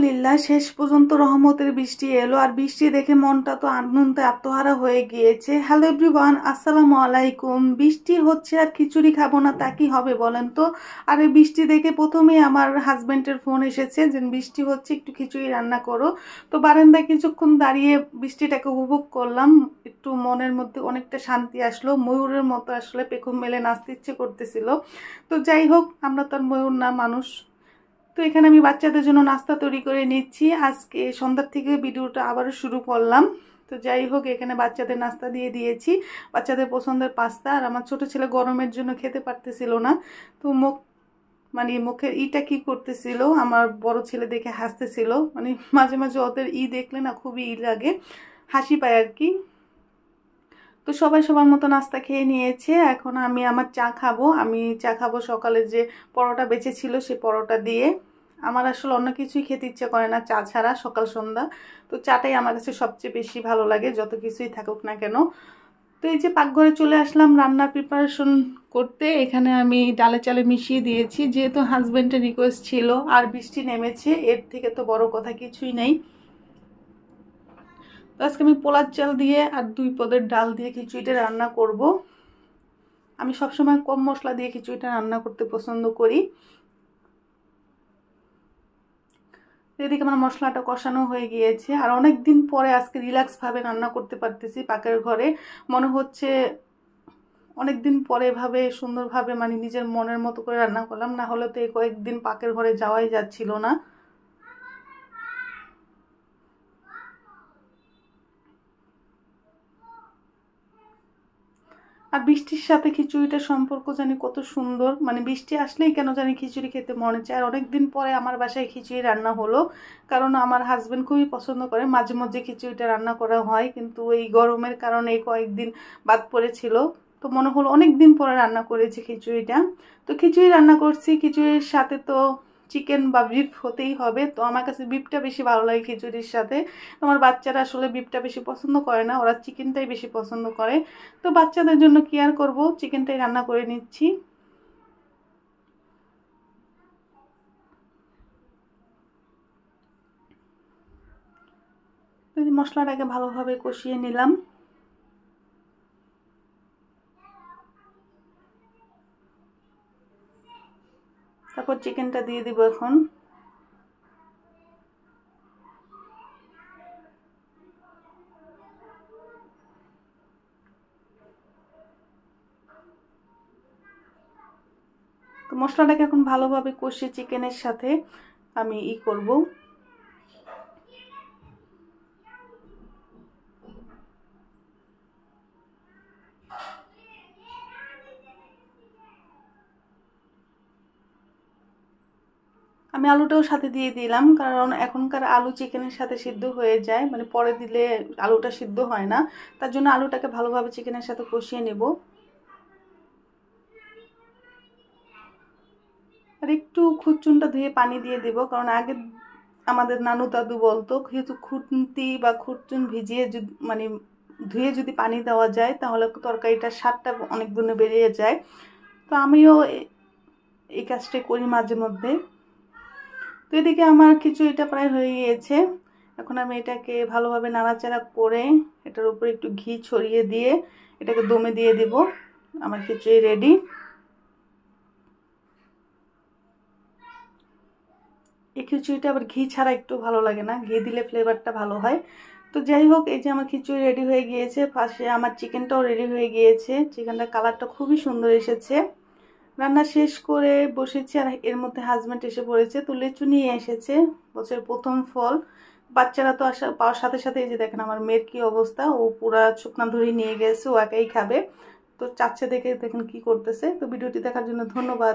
আলহামদুলিল্লাহ শেষ পর্যন্ত রহমতের বৃষ্টি এলো আর বৃষ্টি দেখে মনটা তো আনন্দে আত্মহারা হয়ে গিয়েছে। হ্যালো এভরিওয়ান, আসসালামু আলাইকুম। বৃষ্টি হচ্ছে আর খিচুড়ি খাবো না তা কি হবে বলেন তো। আর এই বৃষ্টি দেখে প্রথমেই আমার হাজবেন্ডের ফোন এসেছে যে বৃষ্টি হচ্ছে, একটু খিচুড়ি রান্না করো। তো বারান্দায় কিছুক্ষণ দাঁড়িয়ে বৃষ্টিটাকে উপভোগ করলাম, একটু মনের মধ্যে অনেকটা শান্তি আসলো। ময়ূরের মতো আসলে পেখম মেলে নাচতে ইচ্ছে করতেছিল। তো যাই হোক, আমরা তো আর ময়ূর না, মানুষ। তো এখানে আমি বাচ্চাদের জন্য নাস্তা তৈরি করে নিচ্ছি। আজকে সন্ধ্যার থেকে ভিডিওটা আবারও শুরু করলাম। তো যাই হোক, এখানে বাচ্চাদের নাস্তা দিয়ে দিয়েছি, বাচ্চাদের পছন্দের পাস্তা। আর আমার ছোট ছেলে গরমের জন্য খেতে পারতেছিল না, তো মুখের ইটা কি করতেছিল, আমার বড় ছেলে দেখে হাসতেছিল। মাঝে মাঝে ওদের দেখলে না খুবই লাগে, হাসি পায় আর কি। তো সবাই সবার মতো নাস্তা খেয়ে নিয়েছে। এখন আমি আমার চা খাবো। আমি চা খাবো সকালে যে পরোটা বেঁচে ছিল সে পরোটা দিয়ে। আমার আসলে অন্য কিছুই খেতে ইচ্ছে করে না চা ছাড়া, সকাল সন্ধ্যা। তো চাটাই আমার কাছে সবচেয়ে বেশি ভালো লাগে, যত কিছুই থাকুক না কেন। তো এই যে পাকঘরে চলে আসলাম রান্নার প্রিপারেশন করতে। এখানে আমি ডালে চালে মিশিয়ে দিয়েছি, যেহেতু হাজব্যান্ডের রিকোয়েস্ট ছিল আর বৃষ্টি নেমেছে, এর থেকে তো বড় কথা কিছুই নেই। তো আজকে আমি পোলার চাল দিয়ে আর 2 পদের ডাল দিয়ে খিচুড়িটা রান্না করব। আমি সবসময় কম মশলা দিয়ে খিচুড়িটা রান্না করতে পছন্দ করি। এদিকে আমার মশলাটা কষানো হয়ে গিয়েছে আর অনেক দিন পরে আজকে রিল্যাক্স ভাবে রান্না করতে পারতেছি পাকের ঘরে। মনে হচ্ছে অনেক দিন পরে এভাবে সুন্দরভাবে নিজের মনের মতো করে রান্না করলাম, না হলে তো এই কয়েকদিন পাকের ঘরে যাওয়াই যাচ্ছিল না। আর বৃষ্টির সাথে খিচুড়িটার সম্পর্ক জানি কত সুন্দর, বৃষ্টি আসলেই কেন জানি খিচুড়ি খেতে মনে চায়। আর অনেকদিন পরে আমার বাসায় খিচুড়ি রান্না হলো, কারণ আমার হাজবেন্ড খুবই পছন্দ করে। মাঝে মধ্যে খিচুড়িটা রান্না করা হয়, কিন্তু এই গরমের কারণে এই কয়েকদিন বাদ পড়েছিল। তো মনে হলো অনেক দিন পরে রান্না করেছি খিচুড়িটা। তো খিচুড়ি রান্না করছি, খিচুড়ির সাথে তো চিকেন বা বিফ হতেই হবে। তো আমার কাছে বিফটা বেশি ভালো লাগে খিচুড়ির সাথে। আমার বাচ্চারা আসলে বিফটা বেশি পছন্দ করে না, ওরা চিকেনটাই বেশি পছন্দ করে। তো বাচ্চাদের জন্য কি আর করবো, চিকেনটাই রান্না করে নিচ্ছি। মশলাটাকে ভালোভাবে কষিয়ে নিলাম। তারপর চিকেনটা দিয়ে দিব এখন। তো মশলাটাকে এখন ভালোভাবে কষিয়ে চিকেনের সাথে আমি করব। আমি আলুটাও সাথে দিয়ে দিলাম, কারণ এখনকার আলু চিকেনের সাথে সিদ্ধ হয়ে যায়, পরে দিলে আলুটা সিদ্ধ হয় না। তার জন্য আলুটাকে ভালোভাবে চিকেনের সাথে কষিয়ে নেব। আর একটু খুঁটচুনটা ধুয়ে পানি দিয়ে দেব, কারণ আগে আমাদের নানু দাদু বলতো যেহেতু খুঁটি বা খুঁটচুন ভিজিয়ে ধুয়ে যদি পানি দেওয়া যায় তাহলে তরকারিটার স্বাদটা অনেক গুণে বেরিয়ে যায়। তো আমিও এই কাজটাই করি মাঝে মধ্যে। তো এদিকে আমার খিচুড়িটা প্রায় হয়ে গিয়েছে। এখন আমি এটাকে ভালোভাবে নাড়াচাড়া করে এটার উপরে একটু ঘি ছড়িয়ে দিয়ে এটাকে দমে দিয়ে দিব। আমার খিচুড়ি রেডি। এই খিচুড়িটা আবার ঘি ছাড়া একটু ভালো লাগে না, ঘি দিলে ফ্লেভারটা ভালো হয়। তো যাই হোক, এই যে আমার খিচুড়ি রেডি হয়ে গিয়েছে, পাশে আমার চিকেনটাও রেডি হয়ে গিয়েছে। চিকেনটার কালারটা খুবই সুন্দর এসেছে। রান্না শেষ করে বসেছি আর এর মধ্যে হাজব্যান্ড এসে পড়েছে। তো লিচু নিয়ে এসেছে, বছরের প্রথম ফল। বাচ্চারা তো পাওয়ার সাথে সাথে এই যে দেখেন আমার মেয়ের কি অবস্থা, ও পুরা শুকনা ধরে নিয়ে গেছে, ও একাই খাবে। তো চাচ্ছে দেখে দেখেন কি করতেছে। তো ভিডিওটি দেখার জন্য ধন্যবাদ।